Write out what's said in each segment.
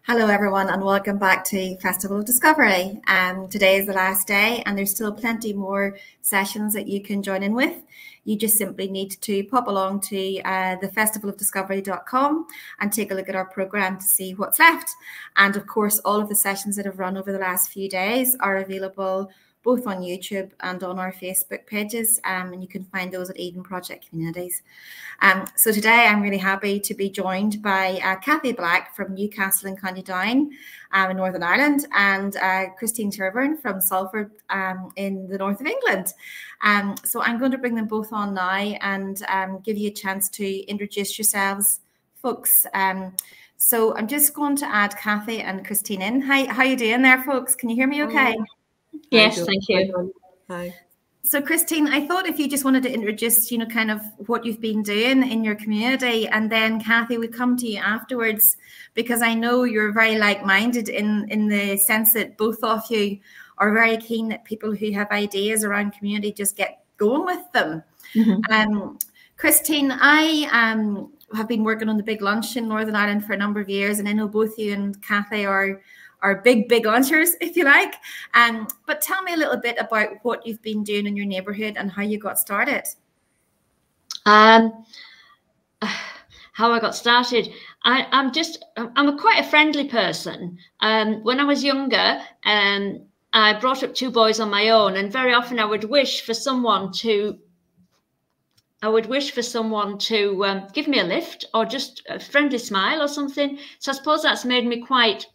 Hello everyone and welcome back to Festival of Discovery. Today is the last day and there's still plenty more sessions that you can join in with. You just simply need to pop along to the festivalofdiscovery.com and take a look at our programme to see what's left. And of course, all of the sessions that have run over the last few days are available both on YouTube and on our Facebook pages, and you can find those at Eden Project Communities. So today I'm really happy to be joined by Cathy Black from Newcastle in County Down in Northern Ireland, and Christine Sherburne from Salford in the north of England. So I'm going to bring them both on now and give you a chance to introduce yourselves, folks. So I'm just going to add Cathy and Christine in. Hi, how are you doing there, folks? Can you hear me okay? Yes, thank you. Hi. So Christine, I thought if you just wanted to introduce, kind of what you've been doing in your community, and then Cathy, we come to you afterwards, because I know you're very like-minded in the sense that both of you are very keen that people who have ideas around community just get going with them. Mm-hmm. Christine, I have been working on the Big Lunch in Northern Ireland for a number of years, and I know both you and Cathy are big lunchers, if you like. But tell me a little bit about what you've been doing in your neighbourhood and how you got started. How I got started, I'm quite a friendly person. When I was younger, I brought up two boys on my own, and very often I would wish for someone to give me a lift or just a friendly smile or something. So I suppose that's made me quite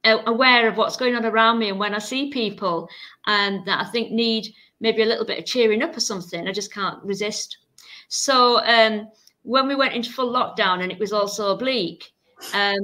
aware of what's going on around me, and when I see people that I think need maybe a little bit of cheering up or something, I just can't resist. So when we went into full lockdown and it was all so bleak, I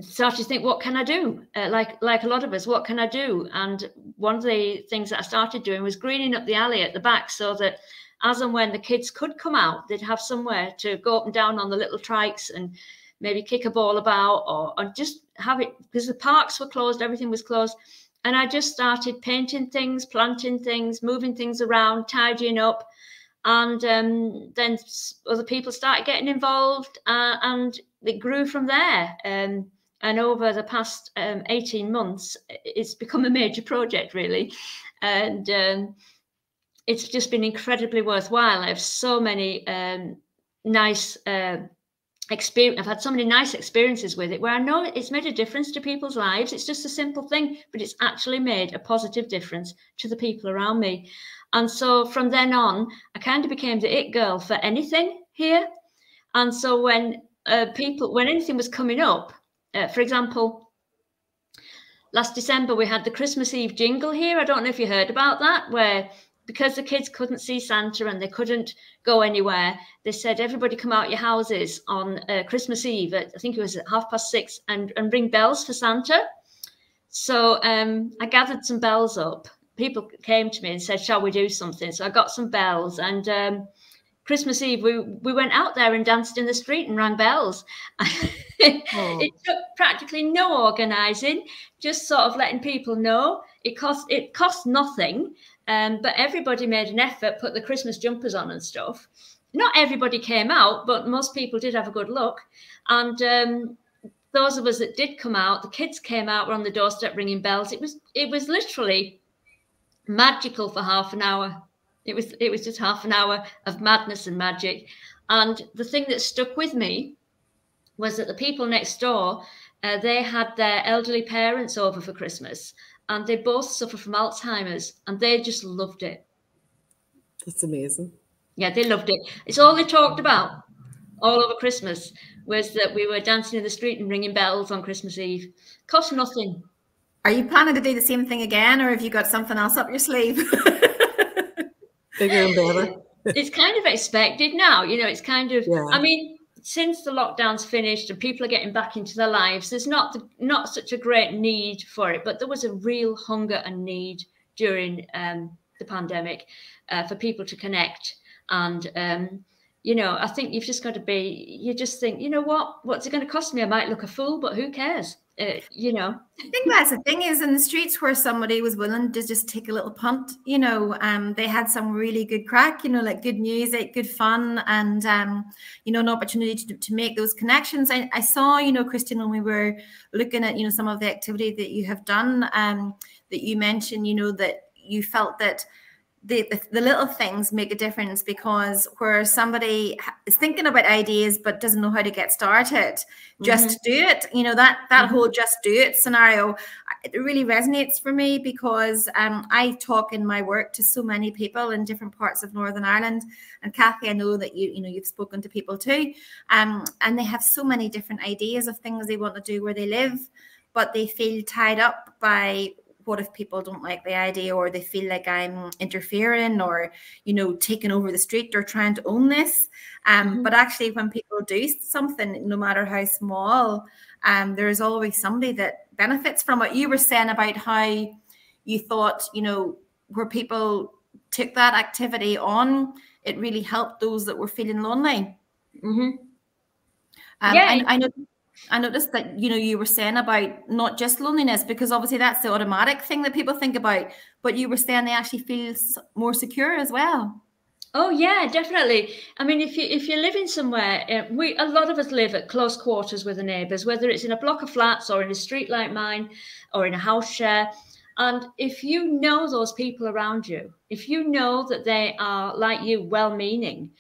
started to think, what can I do? Like a lot of us, what can I do? And one of the things that I started doing was greening up the alley at the back, so that as and when the kids could come out, they'd have somewhere to go up and down on the little trikes and maybe kick a ball about, or just have it, because the parks were closed, everything was closed. And I just started painting things, planting things, moving things around, tidying up. And then other people started getting involved, and it grew from there. And over the past 18 months, it's become a major project, really. And it's just been incredibly worthwhile. I have so many nice I've had so many nice experiences with it, where I know it's made a difference to people's lives. It's just a simple thing, but it's actually made a positive difference to the people around me. And so from then on, I kind of became the it girl for anything here. And so when anything was coming up, for example, last December we had the Christmas Eve jingle here. I don't know if you heard about that, where because the kids couldn't see Santa and they couldn't go anywhere, they said, everybody come out your houses on Christmas Eve, I think it was at 6:30, and ring bells for Santa. So I gathered some bells up. People came to me and said, shall we do something? So I got some bells, and Christmas Eve, we went out there and danced in the street and rang bells. It took practically no organising, just sort of letting people know. It cost nothing. But everybody made an effort, put the Christmas jumpers on and stuff. Not everybody came out, but most people did have a good look. And those of us that did come out, the kids came out, were on the doorstep ringing bells. It was literally magical for half an hour. It was just half an hour of madness and magic. And the thing that stuck with me was that the people next door, they had their elderly parents over for Christmas, and they both suffer from Alzheimer's, and they just loved it. That's amazing. Yeah, they loved it. It's all they talked about all over Christmas, was that we were dancing in the street and ringing bells on Christmas Eve. Cost nothing. Are you planning to do the same thing again, or have you got something else up your sleeve? Bigger and better. It's kind of expected now. It's kind of, yeah. I mean, since the lockdown's finished and people are getting back into their lives, there's not such a great need for it, but there was a real hunger and need during the pandemic for people to connect. And I think you've just got to you just think, what's it going to cost me? I might look a fool, but who cares? you know. I think that's the thing is in the streets where somebody was willing to just take a little punt, you know, they had some really good crack, you know, like good music, good fun, and, you know, an opportunity to make those connections. I saw, you know, Christine, when we were looking at, you know, some of the activity that you have done, that you mentioned, you know, that you felt that the little things make a difference, because where somebody is thinking about ideas but doesn't know how to get started, just do it, you know, that whole just do it scenario, it really resonates for me, because I talk in my work to so many people in different parts of Northern Ireland, and Kathy, I know that you know, you've spoken to people too, and they have so many different ideas of things they want to do where they live, but they feel tied up by, what if people don't like the idea, or they feel like I'm interfering, or, you know, taking over the street, or trying to own this. But actually, when people do something, no matter how small, there is always somebody that benefits from it. You were saying about how you thought, you know, where people took that activity on, it really helped those that were feeling lonely. I noticed that, you know, you were saying about not just loneliness, because obviously that's the automatic thing that people think about, but you were saying they actually feel more secure as well. Oh yeah, definitely. I mean, if you're living somewhere, a lot of us live at close quarters with the neighbours, whether it's in a block of flats or in a street like mine or in a house share. And if you know those people around you, if you know that they are like you, well-meaning,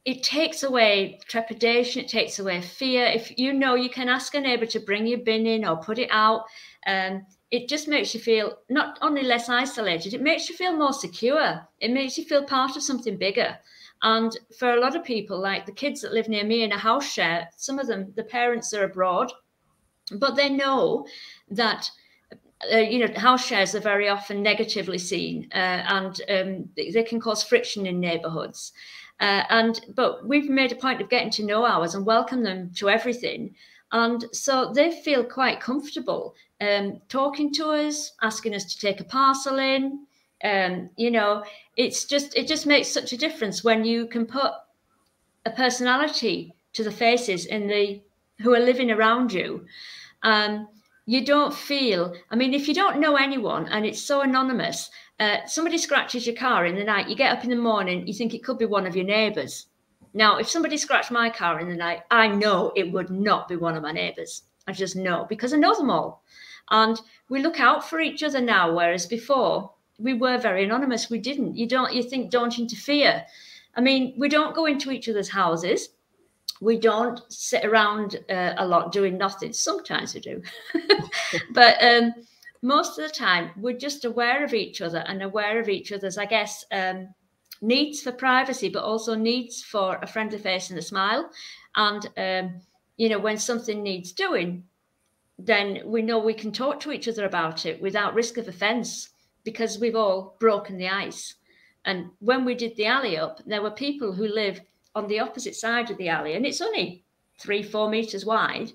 it takes away trepidation, it takes away fear. If you know you can ask a neighbour to bring your bin in or put it out, it just makes you feel not only less isolated, it makes you feel more secure. It makes you feel part of something bigger. And for a lot of people, like the kids that live near me in a house share, some of them, the parents are abroad, but they know that you know, house shares are very often negatively seen, and they can cause friction in neighbourhoods. But we've made a point of getting to know ours and welcome them to everything. And so they feel quite comfortable talking to us, asking us to take a parcel in. You know, it just makes such a difference when you can put a personality to the faces who are living around you. You don't feel, I mean, if you don't know anyone and it's so anonymous, somebody scratches your car in the night, you get up in the morning, you think it could be one of your neighbours. Now, if somebody scratched my car in the night, I know it would not be one of my neighbours. I just know, because I know them all. And we look out for each other now, whereas before we were very anonymous. We didn't. You think, don't interfere. I mean, we don't go into each other's houses. We don't sit around a lot doing nothing. Sometimes we do. But most of the time, we're just aware of each other and aware of each other's, I guess, needs for privacy, but also needs for a friendly face and a smile. And, you know, when something needs doing, then we know we can talk to each other about it without risk of offence, because we've all broken the ice. And when we did the alley up, there were people who live on the opposite side of the alley, and it's only 3-4 meters wide.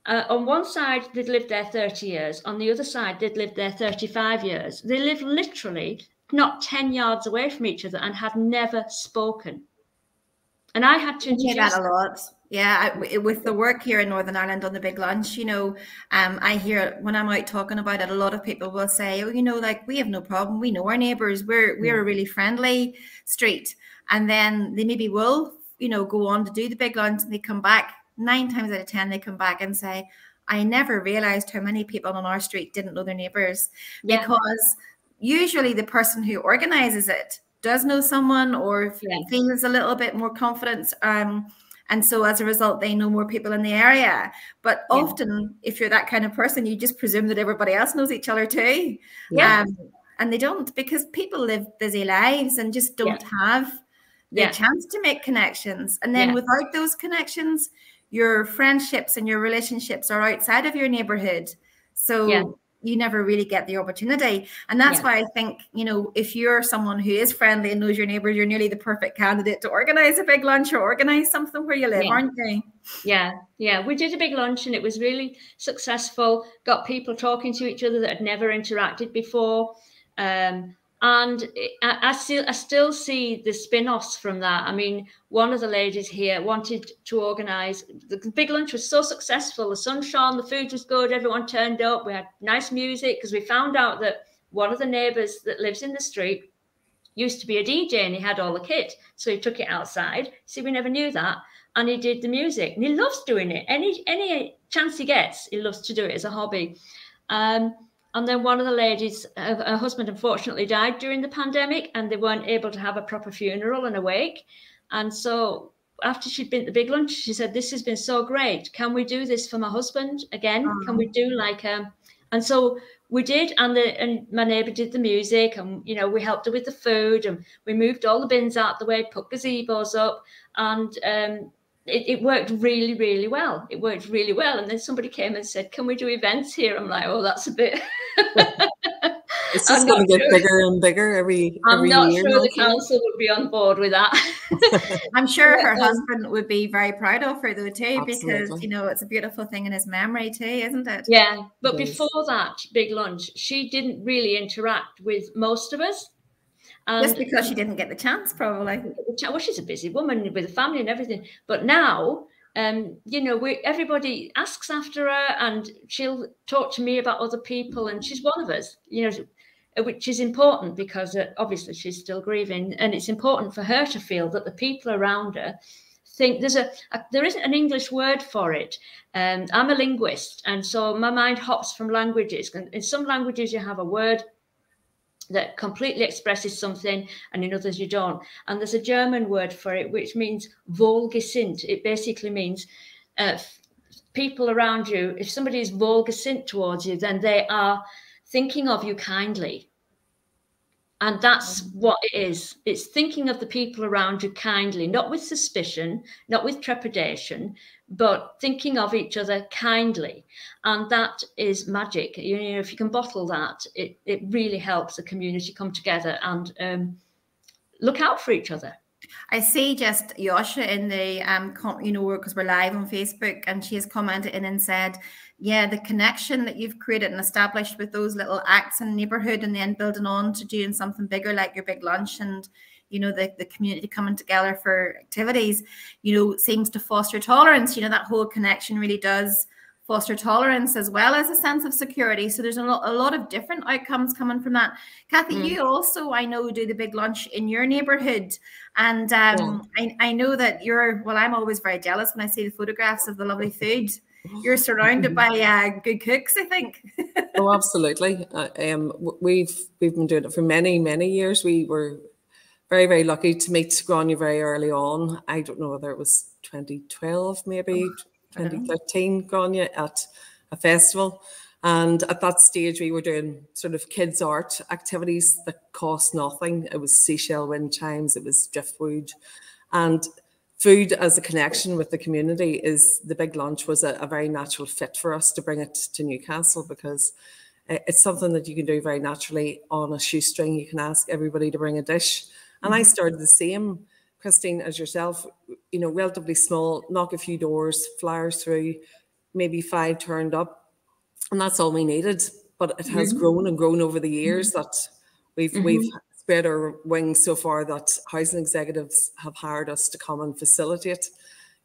On one side, they'd lived there 30 years. On the other side, they'd lived there 35 years. They lived literally not 10 yards away from each other and had never spoken. And I had to introduce that a lot. Yeah, with the work here in Northern Ireland on the Big Lunch, you know, I hear when I'm out talking about it, a lot of people will say, oh, you know, like, we have no problem. We know our neighbours. We're a really friendly street. And then they maybe will, you know, go on to do the Big Lunch, and they come back 9 times out of 10, they come back and say, I never realised how many people on our street didn't know their neighbours. Yeah. Because usually the person who organises it does know someone, or feels a little bit more confidence. And so as a result, they know more people in the area. But often, if you're that kind of person, you just presume that everybody else knows each other too. Yeah. And they don't, because people live busy lives and just don't have the chance to make connections. And then without those connections, your friendships and your relationships are outside of your neighborhood. So you never really get the opportunity. And that's why I think, you know, if you're someone who is friendly and knows your neighbors, you're nearly the perfect candidate to organize a big lunch or organize something where you live, aren't you? Yeah. We did a big lunch and it was really successful. Got people talking to each other that had never interacted before. And I still see the spin-offs from that. I mean, one of the ladies here wanted to organise, the big lunch was so successful, the sun shone, the food was good, everyone turned up, we had nice music, because we found out that one of the neighbours that lives in the street used to be a DJ and he had all the kit. So he took it outside. See, we never knew that. And he did the music and he loves doing it. Any chance he gets, he loves to do it as a hobby. And then one of the ladies, her husband unfortunately died during the pandemic and they weren't able to have a proper funeral and a wake. And so after she'd been at the big lunch, she said, this has been so great. Can we do this for my husband again? Can we do like and so we did, and my neighbour did the music, and you know, we helped her with the food, and we moved all the bins out the way, put gazebos up, and it worked really, really well. It worked really well. And then somebody came and said, can we do events here? I'm like, oh, that's a bit It's just going to get bigger and bigger every year. I'm not sure the council would be on board with that. I'm sure her husband would be very proud of her though too, Absolutely. because you know, it's a beautiful thing in his memory too, isn't it? Yeah, but before that big lunch, she didn't really interact with most of us. Just because she didn't get the chance, probably. Well, she's a busy woman with a family and everything. But now, you know, everybody asks after her, and she'll talk to me about other people, and she's one of us, you know, which is important because obviously she's still grieving, and it's important for her to feel that the people around her think there isn't an English word for it. I'm a linguist, and so my mind hops from languages. And in some languages, you have a word that completely expresses something, and in others you don't. And there's a German word for it, which means wohlgesinnt. It basically means people around you. If somebody is wohlgesinnt towards you, then they are thinking of you kindly. And that's what it is. It's thinking of the people around you kindly, not with suspicion, not with trepidation, but thinking of each other kindly. And that is magic. You know, if you can bottle that, it really helps the community come together and look out for each other. I see just Yosha in the, you know, because we're live on Facebook, and she has commented in and said, yeah, the connection that you've created and established with those little acts in the neighbourhood, and then building on to doing something bigger like your big lunch, and, you know, the community coming together for activities, you know, seems to foster tolerance. You know, that whole connection really does foster tolerance as well as a sense of security. So there's a lot of different outcomes coming from that. Kathy, you also, I know, do the big lunch in your neighbourhood. And I know that well, I'm always very jealous when I see the photographs of the lovely food. You're surrounded by good cooks, I think. Oh, absolutely. We've been doing it for many, many years. We were very, very lucky to meet Grania very early on. I don't know whether it was 2012, maybe 2013, Grania, at a festival. And at that stage, we were doing sort of kids' art activities that cost nothing. It was seashell wind chimes, it was driftwood. And food as a connection with the community the big lunch was a very natural fit for us to bring it to Newcastle, because it's something that you can do very naturally on a shoestring. You can ask everybody to bring a dish. And I started the same, Christine, as yourself, you know, relatively small, knock a few doors, flyers through, maybe 5 turned up. And that's all we needed. But it has grown and grown over the years that we've spread our wings so far that housing executives have hired us to come and facilitate,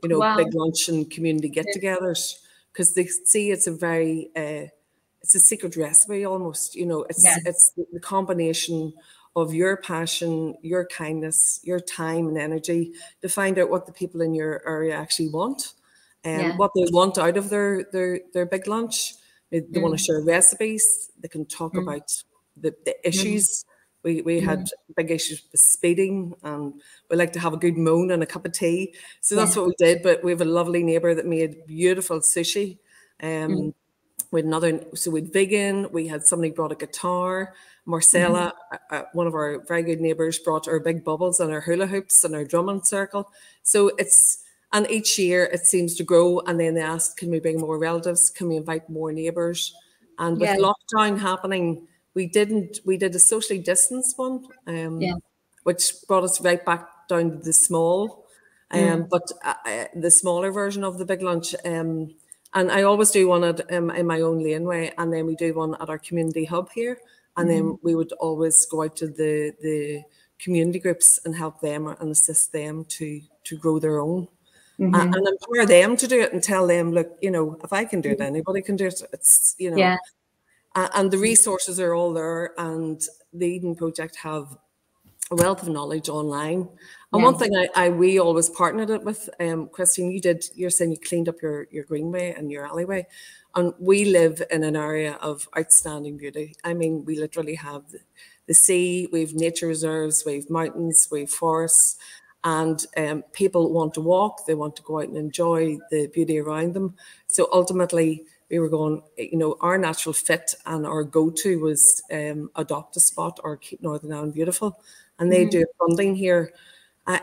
you know, big lunch and community get-togethers, because they see it's a very, it's a secret recipe almost, you know, it's the combination of your passion, your kindness, your time and energy to find out what the people in your area actually want and what they want out of their big lunch. They want to share recipes. They can talk about the issues. We had big issues with speeding, and we like to have a good moan and a cup of tea. So that's what we did. But we have a lovely neighbour that made beautiful sushi. We had we'd vegan. We had somebody brought a guitar. Marcella, one of our very good neighbours, brought our big bubbles and our hula hoops and our drumming circle. So and each year it seems to grow. And then they asked, can we bring more relatives? Can we invite more neighbours? And with lockdown happening, we did a socially distanced one, which brought us right back down to the small, but the smaller version of the big lunch. And And I always do one in my own laneway, and then we do one at our community hub here. And then we would always go out to the community groups and help them and assist them to grow their own. And empower them to do it and tell them, look, you know, if I can do it, anybody can do it. It's, you know, and the resources are all there. And the Eden Project have a wealth of knowledge online. And one thing we always partnered it with, Christine, you're saying you cleaned up your greenway and your alleyway. And we live in an area of outstanding beauty. I mean, we literally have the sea, we've nature reserves, we've mountains, we've forests, and people want to walk, they want to go out and enjoy the beauty around them. So ultimately, we were going, you know, our natural fit and our go-to was Adopt a Spot or Keep Northern Ireland Beautiful. And they do funding here.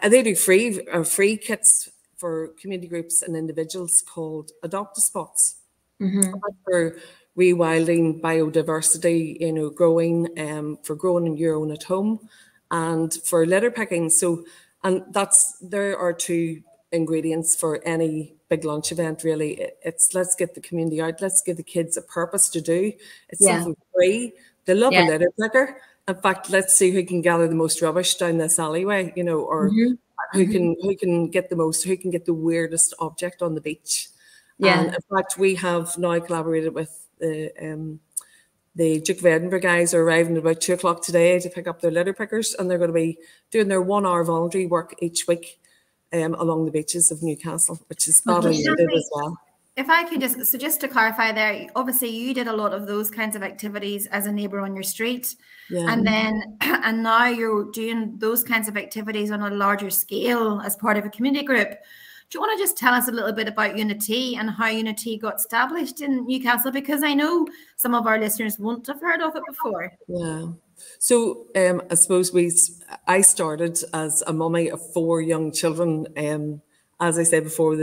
They do free kits for community groups and individuals called Adopt a Spots. For rewilding biodiversity, you know, growing, for growing your own at home, and for litter picking. So, and there are two ingredients for any big lunch event, really. It's let's get the community out, let's give the kids a purpose to do. It's something free. They love a litter picker. In fact, let's see who can gather the most rubbish down this alleyway, you know, or who can get the weirdest object on the beach. And in fact, we have now collaborated with the Duke of Edinburgh guys are arriving at about 2 o'clock today to pick up their litter pickers, and they're going to be doing their 1 hour voluntary work each week along the beaches of Newcastle, which is badly needed as well. If I could just to clarify there, obviously you did a lot of those kinds of activities as a neighbour on your street, and now you're doing those kinds of activities on a larger scale as part of a community group. Do you want to just tell us a little bit about Unity and how Unity got established in Newcastle? Because I know some of our listeners won't have heard of it before. Yeah. So I suppose I started as a mummy of 4 young children. As I said before,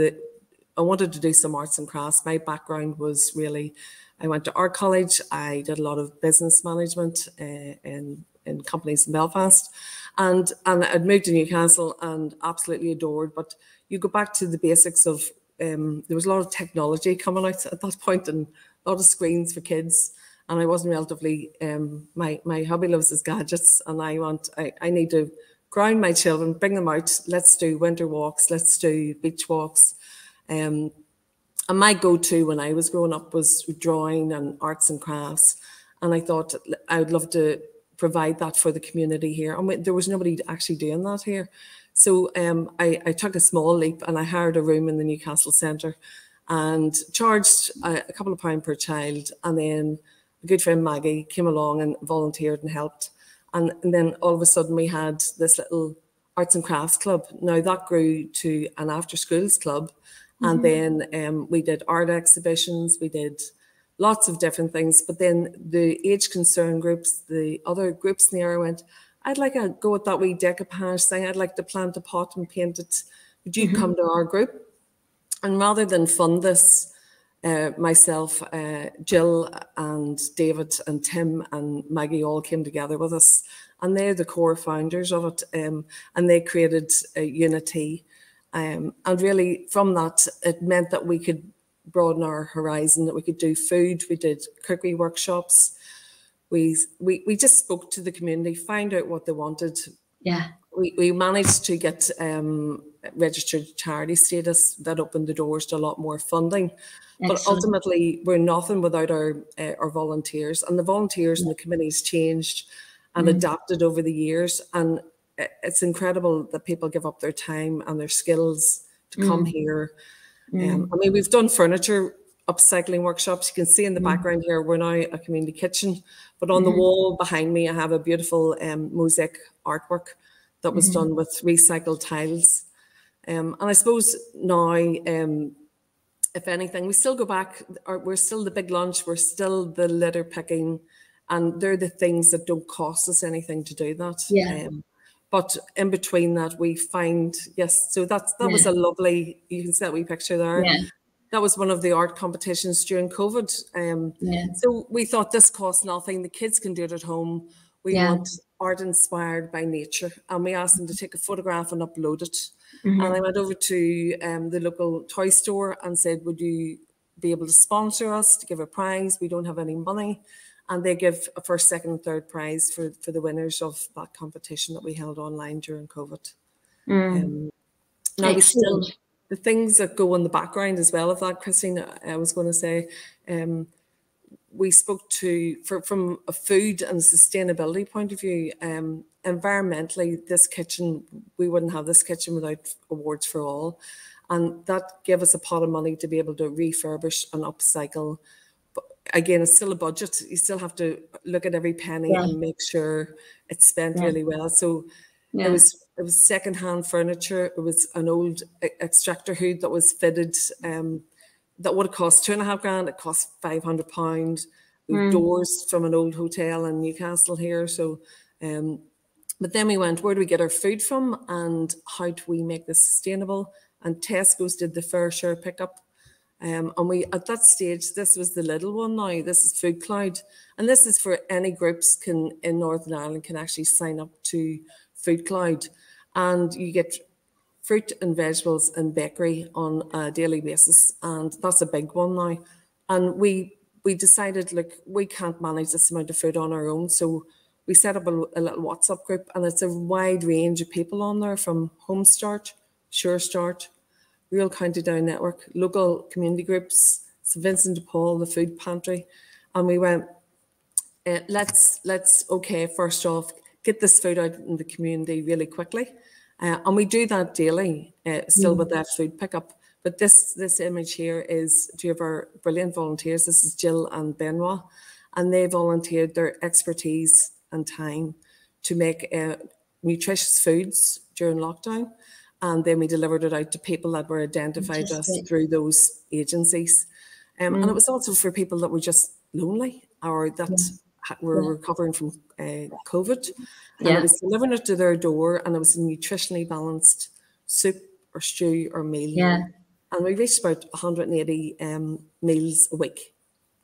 I wanted to do some arts and crafts. My background was really, I went to art college. I did a lot of business management in companies in Belfast, and I'd moved to Newcastle and absolutely adored. But you go back to the basics of there was a lot of technology coming out at that point and a lot of screens for kids. And I wasn't relatively, my hubby loves his gadgets, and I need to ground my children, bring them out. Let's do winter walks. Let's do beach walks. And my go-to when I was growing up was drawing and arts and crafts. And I thought I would love to provide that for the community here. And there was nobody actually doing that here. So I took a small leap and I hired a room in the Newcastle Centre and charged a couple of pounds per child. And then a good friend Maggie came along and volunteered and helped. And then all of a sudden we had this little arts and crafts club. Now that grew to an after schools club. And then we did art exhibitions, we did lots of different things. But then the age concern groups, the other groups in the area went, I'd like to go with that wee decoupage thing. I'd like to plant a pot and paint it. Would you come to our group? And rather than fund this, myself, Jill and David and Tim and Maggie all came together with us. And they're the core founders of it. And they created Unity. And really from that, it meant that we could broaden our horizon, that we could do food. We did cookery workshops. We just spoke to the community, find out what they wanted. Yeah. We managed to get registered charity status that opened the doors to a lot more funding. Excellent. But ultimately, we're nothing without our volunteers. And the volunteers and the committees changed and adapted over the years. And it's incredible that people give up their time and their skills to come here. I mean, we've done furniture upcycling workshops. You can see in the background here, we're now a community kitchen. But on the wall behind me, I have a beautiful mosaic artwork that was done with recycled tiles. And I suppose now, if anything, we still go back, we're still the big lunch, we're still the litter picking, and they're the things that don't cost us anything to do that. Yeah. But in between that, we find, yes, so that was a lovely, you can see that wee picture there. Yeah. That was one of the art competitions during COVID. So we thought this costs nothing. The kids can do it at home. We want art inspired by nature. And we asked them to take a photograph and upload it. And I went over to the local toy store and said, would you be able to sponsor us, to give a prize. We don't have any money. And they give a first, second, and third prize for the winners of that competition that we held online during COVID. Now, we still, the things that go in the background as well of that, Christine, I was going to say, we spoke to, from a food and sustainability point of view, environmentally, this kitchen, we wouldn't have this kitchen without Awards for All. And that gave us a pot of money to be able to refurbish and upcycle. But again, it's still a budget. You still have to look at every penny and make sure it's spent really well. So it was secondhand furniture. It was an old extractor hood that was fitted, that would have cost £2,500. It cost £500. We doors from an old hotel in Newcastle here. So, but then we went, where do we get our food from, and how do we make this sustainable? And Tesco's did the fair share pickup. And we, at that stage, this was the little one now. This is Food Cloud. And this is for any groups in Northern Ireland can actually sign up to Food Cloud. And you get fruit and vegetables and bakery on a daily basis. And that's a big one now. And we decided, look, we can't manage this amount of food on our own. So we set up a little WhatsApp group, and it's a wide range of people on there, from Home Start, Sure Start, Real County Down Network, local community groups, St Vincent de Paul, the Food Pantry. And we went, let's okay, first off, get this food out in the community really quickly. And we do that daily, still with that food pickup. But this image here is two of our brilliant volunteers. This is Jill and Benoit, and they volunteered their expertise and time to make nutritious foods during lockdown. And then we delivered it out to people that were identified us through those agencies. And it was also for people that were just lonely, or that were recovering from COVID. And it was delivering it to their door, and it was a nutritionally balanced soup or stew or meal. And we reached about 180 meals a week.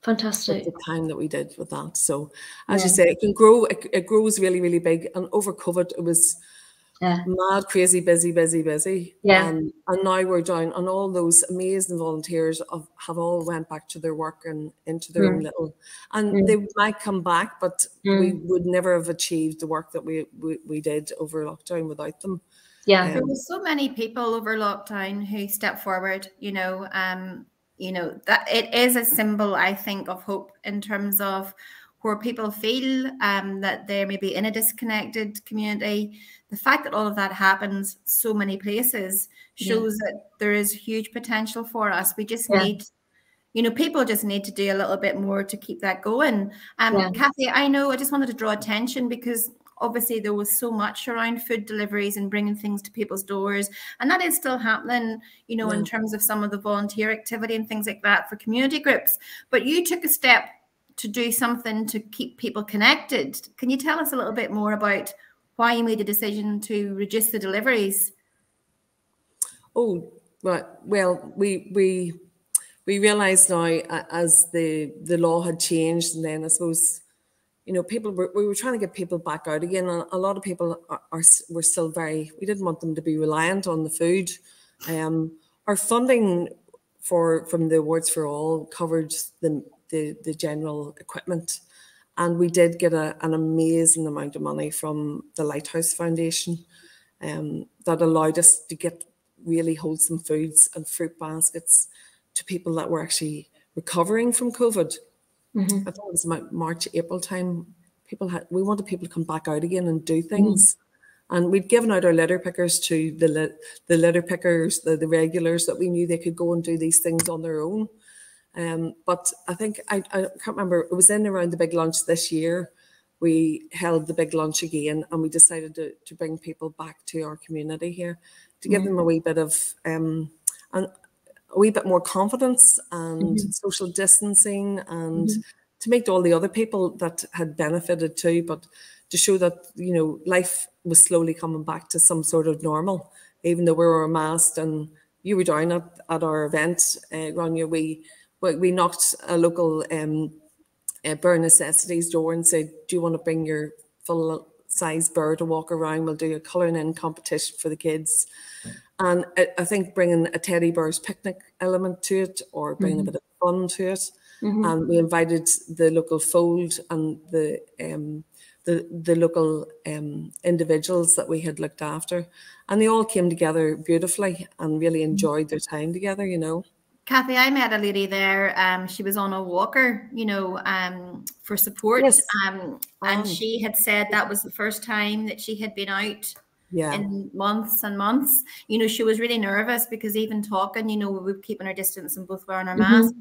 Fantastic. At the time that we did with that. So as you say, it can grow, it grows really, really big. And over COVID, it was mad, crazy, busy. And now we're down, and all those amazing volunteers have all went back to their work and into their own little, and they might come back, but we would never have achieved the work that we did over lockdown without them. There were so many people over lockdown who stepped forward, that it is a symbol, I think, of hope in terms of where people feel that they're maybe in a disconnected community. The fact that all of that happens so many places shows that there is huge potential for us. We just need, people just need to do a little bit more to keep that going. Kathy, I just wanted to draw attention, because obviously there was so much around food deliveries and bringing things to people's doors, and that is still happening, in terms of some of the volunteer activity and things like that for community groups. But you took a step to do something to keep people connected. Can you tell us a little bit more about why you made the decision to reduce the deliveries? Oh, right. Well, we realised now, as the law had changed, and then I suppose, we were trying to get people back out again. And a lot of people were still we didn't want them to be reliant on the food. Our funding from the Awards for All covered the general equipment. And we did get an amazing amount of money from the Lighthouse Foundation that allowed us to get really wholesome foods and fruit baskets to people that were actually recovering from COVID. I thought it was about March, April time. We wanted people to come back out again and do things. And we'd given out our litter pickers to the litter pickers, the regulars, that we knew they could go and do these things on their own. But I think, I can't remember, it was in around the big lunch this year. We held the big lunch again, and we decided to bring people back to our community here, to give them a wee bit of, a wee bit more confidence and social distancing, and to meet all the other people that had benefited too, but to show that, life was slowly coming back to some sort of normal, even though we were masked. And you were down at our event, Grania, we knocked a local Bare Necessities door and said, do you want to bring your full size bird to walk around? We'll do a colouring in competition for the kids. And I think bringing a teddy bear's picnic element to it, or bringing a bit of fun to it. And we invited the local fold and the local individuals that we had looked after, and they all came together beautifully and really enjoyed their time together, you know. Kathy, I met a lady there. She was on a walker, you know, for support. Yes. And she had said that was the first time that she had been out in months and months. You know, she was really nervous because even talking, you know, we were keeping our distance and both wearing our masks.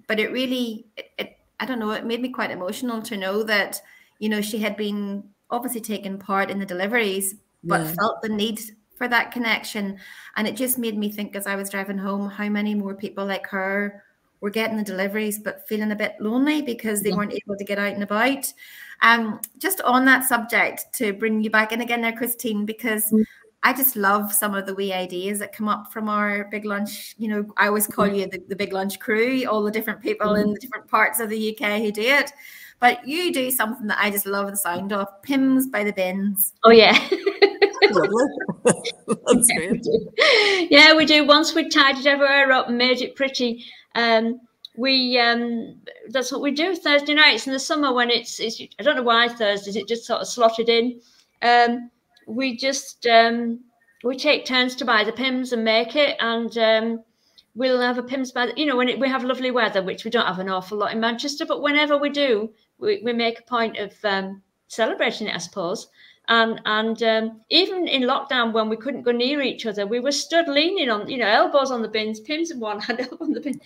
But it really, I don't know, it made me quite emotional to know that, you know, she had been obviously taking part in the deliveries, but felt the need for that connection. And it just made me think as I was driving home, how many more people like her were getting the deliveries, but feeling a bit lonely because they weren't able to get out and about. Just on that subject, to bring you back in again there, Christine, because I just love some of the wee ideas that come up from our big lunch. You know, I always call you the big lunch crew, all the different people in the different parts of the UK who do it. But you do something that I just love the sound of, Pims by the Bins. Oh, yeah. That's great. Yeah, we do. Once we tidied everywhere up and made it pretty, that's what we do Thursday nights in the summer when it's I don't know why Thursdays, it just sort of slotted in. We just we take turns to buy the Pims and make it, and we'll have a Pims by you know, when we have lovely weather, which we don't have an awful lot in Manchester, but whenever we do, we make a point of celebrating it, I suppose. And even in lockdown, when we couldn't go near each other, we were stood leaning on, you know, elbows on the bins, Pims in one hand, elbow on the bin,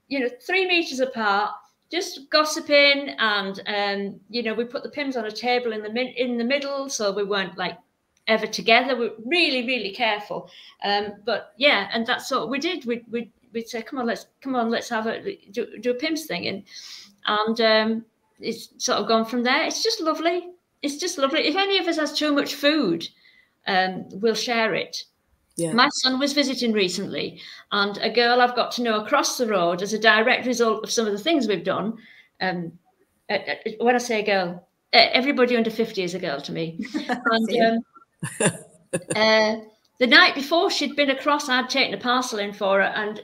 you know, 3 meters apart, just gossiping. And you know, we put the Pims on a table in the middle, so we weren't like ever together. We're really, really careful. But yeah, and that's what we did. We'd say, come on, let's have do a Pims thing, and it's sort of gone from there. It's just lovely. It's just lovely. If any of us has too much food, we'll share it. Yeah. My son was visiting recently, and a girl I've got to know across the road as a direct result of some of the things we've done. When I say a girl, everybody under 50 is a girl to me. And the night before she'd been across, I'd taken a parcel in for her, and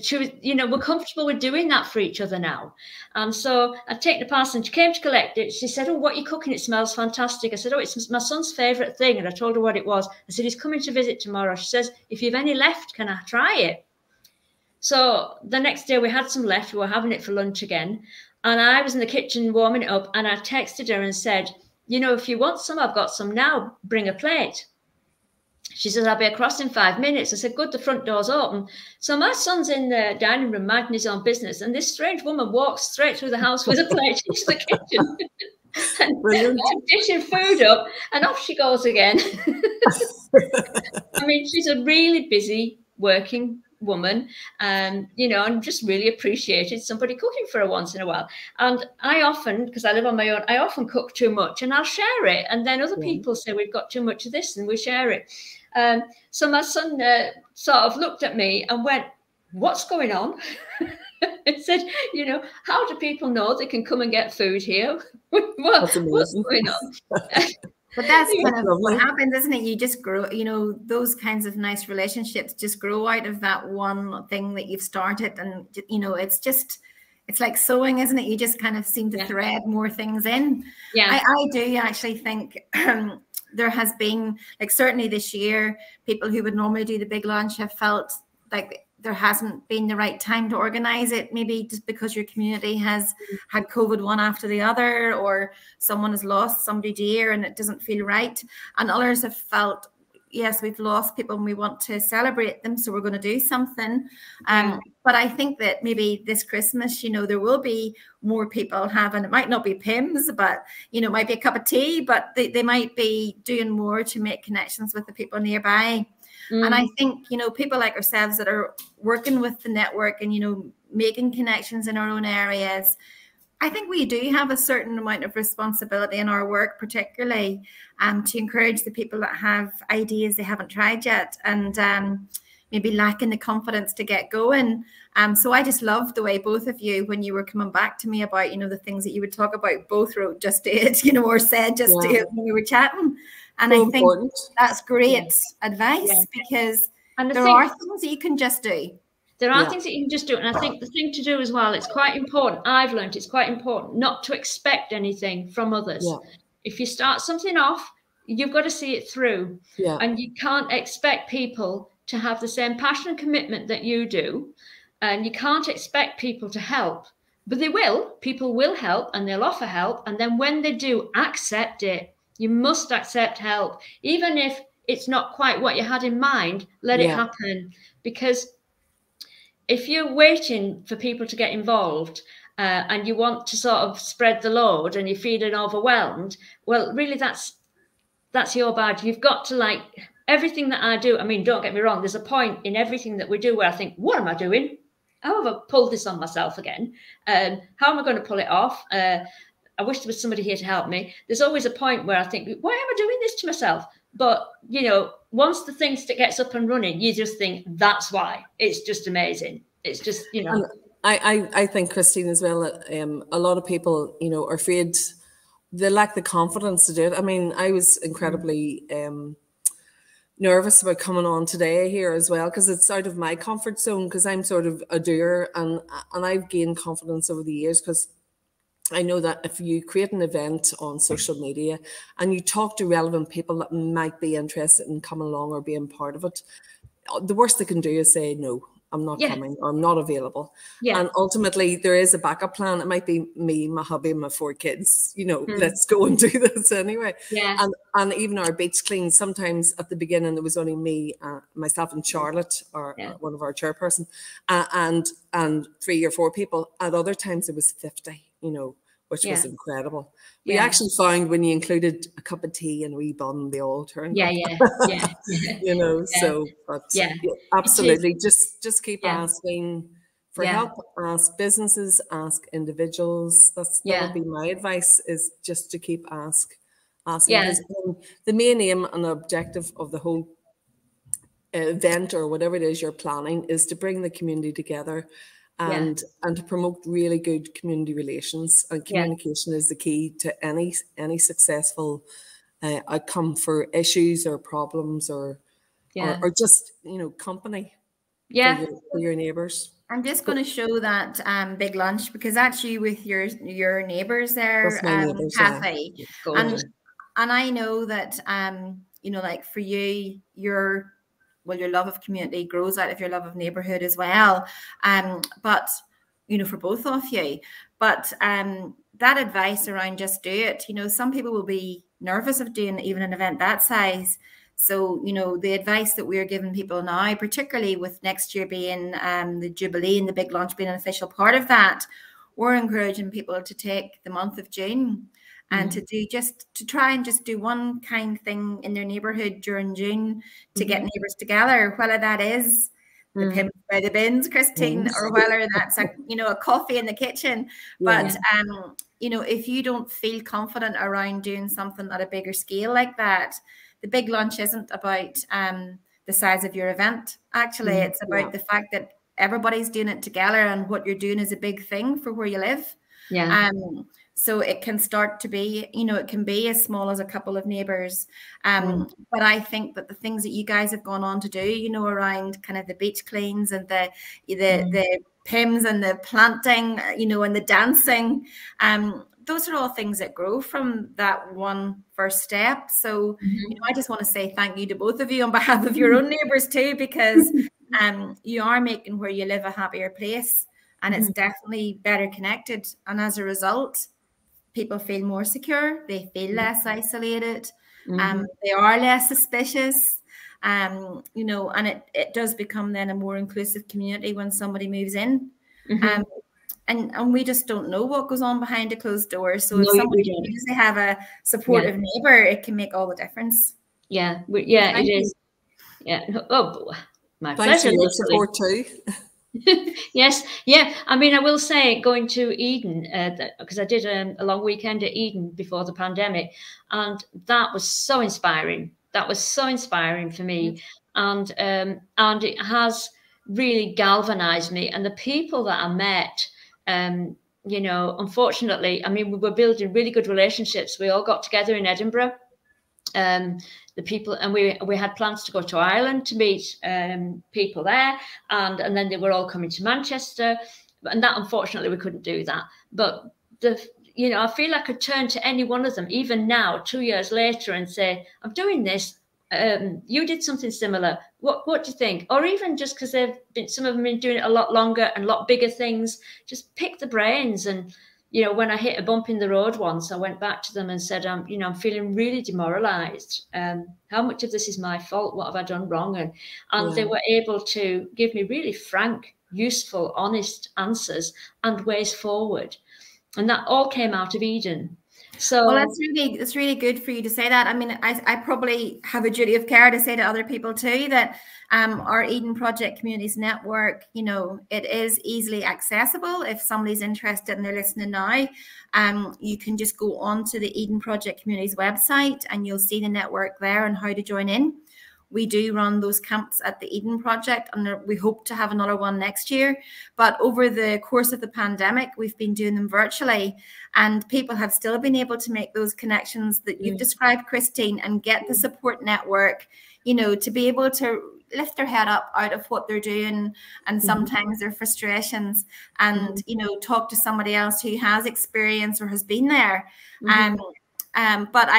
she was, you know, we're comfortable with doing that for each other now. And so I'd taken the parcel and she came to collect it. She said, oh, what are you cooking? It smells fantastic. I said, oh, it's my son's favourite thing. And I told her what it was. I said, he's coming to visit tomorrow. She says, if you've any left, can I try it? So the next day we had some left. We were having it for lunch again. And I was in the kitchen warming it up, and I texted her and said, you know, if you want some, I've got some now. Bring a plate. She says, I'll be across in 5 minutes. I said, good, the front door's open. So my son's in the dining room minding his own business, and this strange woman walks straight through the house with a plate into the kitchen. And dishing food up, and off she goes again. I mean, she's a really busy working woman, and you know, and just really appreciated somebody cooking for her once in a while. And I often, because I live on my own, I often cook too much, and I'll share it, and then other people say we've got too much of this, and we share it. So my son sort of looked at me and went, what's going on? It said, you know, how do people know they can come and get food here? What's going on? But that's kind of what happens, isn't it? You just grow, you know, those kinds of nice relationships just grow out of that one thing that you've started. And, you know, it's like sewing, isn't it? You just kind of seem to thread more things in. Yeah, I do actually think there has been, like, certainly this year, people who would normally do the big lunch have felt like there hasn't been the right time to organize it, maybe just because your community has had COVID one after the other, or someone has lost somebody dear and it doesn't feel right. And others have felt, yes, we've lost people and we want to celebrate them, so we're going to do something. But I think that maybe this Christmas, you know, there will be more people having, it might not be Pims, but, you know, it might be a cup of tea, but they might be doing more to make connections with the people nearby. And I think, you know, people like ourselves that are working with the network and, you know, making connections in our own areas, I think we do have a certain amount of responsibility in our work, particularly to encourage the people that have ideas they haven't tried yet and maybe lacking the confidence to get going. So I just love the way both of you, when you were coming back to me about, you know, the things that you would talk about, both wrote just did, you know, or said just did when we were chatting. And so I think that's great advice because there are things that you can just do. There are things that you can just do. And I think the thing to do as well, it's quite important. I've learned it's quite important not to expect anything from others. Yeah. If you start something off, you've got to see it through. Yeah. And you can't expect people to have the same passion and commitment that you do. And you can't expect people to help. But they will. People will help and they'll offer help. And then when they do, accept it. You must accept help. Even if it's not quite what you had in mind, let it happen. Because if you're waiting for people to get involved and you want to sort of spread the load and you're feeling overwhelmed, well, really that's your bad. You've got to, like, everything that I do. I mean, don't get me wrong. There's a point in everything that we do where I think, what am I doing? How have I pulled this on myself again? How am I going to pull it off? I wish there was somebody here to help me. There's always a point where I think, why am I doing this to myself? But, you know, once the thing gets up and running, you just think, that's why. It's just amazing. It's just, you know. And I think, Christine, as well, a lot of people, you know, are afraid, they lack the confidence to do it. I mean, I was incredibly nervous about coming on today here as well, because it's out of my comfort zone, because I'm sort of a doer, and I've gained confidence over the years, because I know that if you create an event on social media and you talk to relevant people that might be interested in coming along or being part of it, the worst they can do is say, no, I'm not coming, or I'm not available. And ultimately there is a backup plan. It might be me, my hubby, and my 4 kids, you know, let's go and do this anyway. And even our beach clean, sometimes at the beginning there was only me, myself and Charlotte, or one of our chairperson, and 3 or 4 people. At other times it was 50, you know, which was incredible. We actually found when you included a cup of tea and a wee bun, they all turned up. You know, so, but absolutely, just keep asking for help. Ask businesses, ask individuals. That would be my advice, is just to keep asking. The main aim and objective of the whole event, or whatever it is you're planning, is to bring the community together. And to promote really good community relations, and communication is the key to any successful outcome for issues or problems, or just, you know, company for your neighbours. I'm just going to show that big lunch, because that's you with your neighbours there, Kathy. And I know that you know, like for you, your love of community grows out of your love of neighbourhood as well. But, you know, for both of you, but that advice around just do it, you know, some people will be nervous of doing even an event that size. So, you know, the advice that we're giving people now, particularly with next year being the Jubilee and the big launch being an official part of that, we're encouraging people to take the month of June and to try and just do one kind thing in their neighbourhood during June to get neighbours together, whether that is the pimp by the bins, Christine, or whether that's a coffee in the kitchen. But you know, if you don't feel confident around doing something at a bigger scale like that, the big lunch isn't about the size of your event. Actually, it's about the fact that everybody's doing it together, and what you're doing is a big thing for where you live. So it can start to be, you know, it can be as small as a couple of neighbours. But I think that the things that you guys have gone on to do, you know, around kind of the beach cleans and the PIMs and the planting, you know, and the dancing, those are all things that grow from that one first step. So, you know, I just want to say thank you to both of you on behalf of your own neighbours too, because you are making where you live a happier place, and it's definitely better connected. And as a result, people feel more secure, they feel less isolated, they are less suspicious, you know, and it does become then a more inclusive community when somebody moves in. And we just don't know what goes on behind a closed door. So if somebody feels they have a supportive neighbour, it can make all the difference. It is. Oh, my pleasure. Thanks for your support too. I mean, I will say, going to Eden, because I did a long weekend at Eden before the pandemic, and that was so inspiring. That was so inspiring for me, and it has really galvanized me. And the people that I met, you know, unfortunately, I mean, we were building really good relationships. We all got together in Edinburgh, the people, and we had plans to go to Ireland to meet people there, and then they were all coming to Manchester, and that unfortunately we couldn't do that. But I feel I could turn to any one of them, even now, 2 years later, and say, I'm doing this. You did something similar. What do you think? Or even just because some of them have been doing it a lot longer and a lot bigger things, just pick the brains. And, when I hit a bump in the road once, I went back to them and said, I'm feeling really demoralized. How much of this is my fault? What have I done wrong? And they were able to give me really frank, useful, honest answers and ways forward. And that all came out of Eden. So, well, it's really good for you to say that. I mean, I probably have a duty of care to say to other people too that our Eden Project Communities Network, it is easily accessible. If somebody's interested and they're listening now, you can just go on to the Eden Project Communities website and you'll see the network there and how to join in. We do run those camps at the Eden Project, and we hope to have another one next year. But over the course of the pandemic, we've been doing them virtually, and people have still been able to make those connections that you've described, Christine, and get the support network, to be able to lift their head up out of what they're doing and sometimes their frustrations, and talk to somebody else who has experience or has been there. But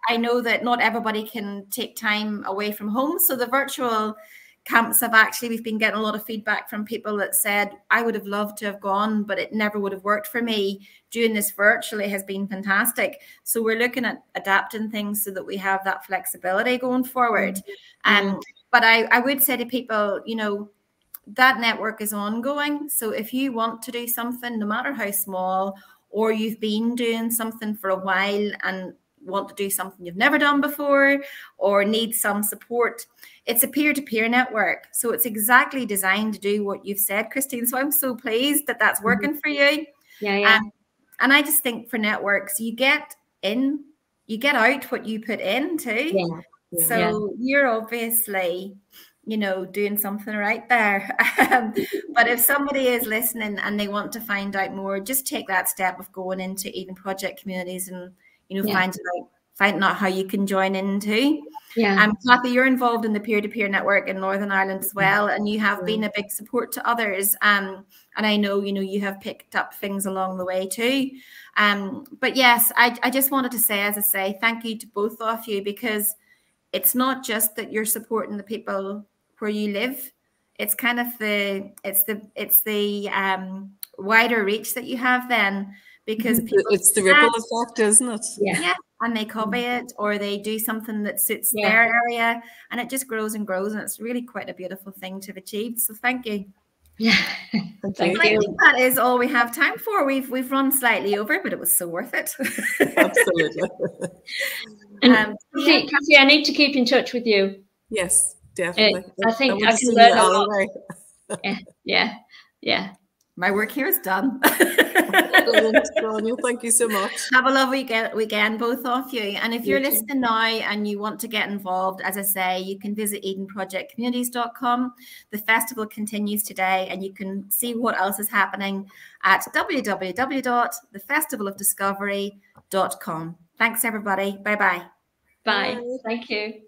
I know that not everybody can take time away from home. So the virtual camps we've been getting a lot of feedback from people that said, I would have loved to have gone, but it never would have worked for me. Doing this virtually has been fantastic. So we're looking at adapting things so that we have that flexibility going forward. But I would say to people, that network is ongoing. So if you want to do something, no matter how small, or you've been doing something for a while and want to do something you've never done before or need some support, it's a peer-to-peer network. So it's exactly designed to do what you've said, Christine. So I'm so pleased that that's working for you. And I just think for networks, you get out what you put in too. So you're obviously doing something right there. But if somebody is listening and they want to find out more, just take that step of going into Eden Project Communities and finding out how you can join in too. Kathy, you're involved in the peer-to-peer network in Northern Ireland as well, and you have been a big support to others. And I know you have picked up things along the way too. But yes, I just wanted to say, as I say, thank you to both of you, because it's not just that you're supporting the people where you live. It's kind of the wider reach that you have then. Because it's the ripple effect, isn't it? Yeah, and they copy it or they do something that suits their area, and it just grows and grows, and it's really quite a beautiful thing to have achieved. So thank you. Thank you. I think that is all we have time for. We've run slightly over, but it was so worth it. Absolutely. And Kathy, I need to keep in touch with you. Yes, definitely. I think I can learn a lot. Yeah. My work here is done. Thank you so much. Have a lovely weekend, both of you. And if you're listening now and you want to get involved, as I say, you can visit EdenProjectCommunities.com. The festival continues today, and you can see what else is happening at www.thefestivalofdiscovery.com. Thanks, everybody. Bye-bye. Bye. Thank you.